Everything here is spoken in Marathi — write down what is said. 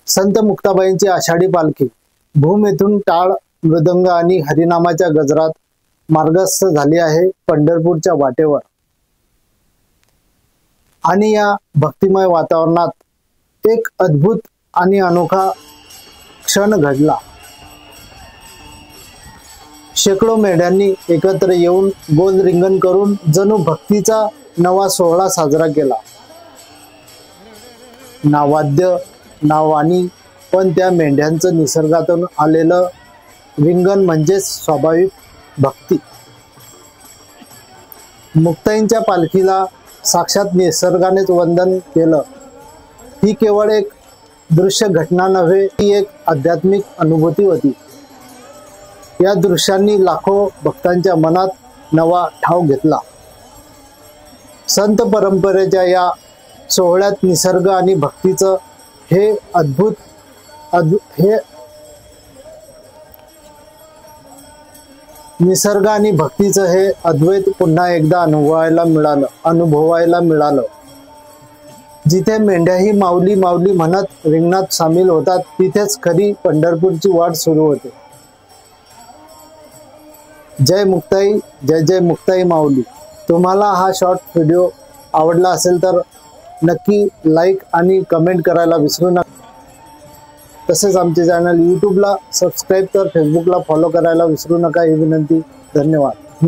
संत मुक्ताबाईंची आषाढी पालखी भूम येथून टाळ मृदंग आणि हरिनामाच्या गजरात मार्गस्थ झाली आहे पंढरपूरच्या वाटेवर। आणि या भक्तिमय वातावरणात एक अद्भुत आणि अनोखा क्षण घडला। शेकडो मेंढ्यांनी एकत्र येऊन गोल रिंगण करून जणू भक्तीचा नवा सोहळा साजरा केला। ना वाद्य ना वाणी, पण त्या मेंढ्यांचं निसर्गातून आलेलं रिंगण म्हणजेच स्वाभाविक भक्ती। मुक्ताईंच्या पालखीला साक्षात निसर्गानेच वंदन केलं। ही केवळ एक दृश्य घटना नव्हे, ती एक आध्यात्मिक अनुभूती होती। या दृश्यांनी लाखो भक्तांच्या मनात नवा ठाव घेतला। संत परंपरेच्या या सोहळ्यात निसर्ग आणि भक्तीचं हे निसर्ग आणि भक्तीचं हे अद्वैत पुन्हा एकदा अनुभवायला मिळालं। जिथे मेंढ्याही माऊली माऊली म्हणत रिंगणात सामील होतात, तिथेच खरी पंढरपूरची वाट सुरू होते। जय मुक्ताई, जय जय मुक्ताई माऊली। तुम्हाला हा शॉर्ट व्हिडिओ आवडला असेल तर नक्की लाईक आणि कमेंट करायला विसरू नका। तसेच आमचे चॅनल यूट्यूबला सबस्क्राईब तर फेसबुकला फॉलो करायला विसरू नका ही विनंती। धन्यवाद।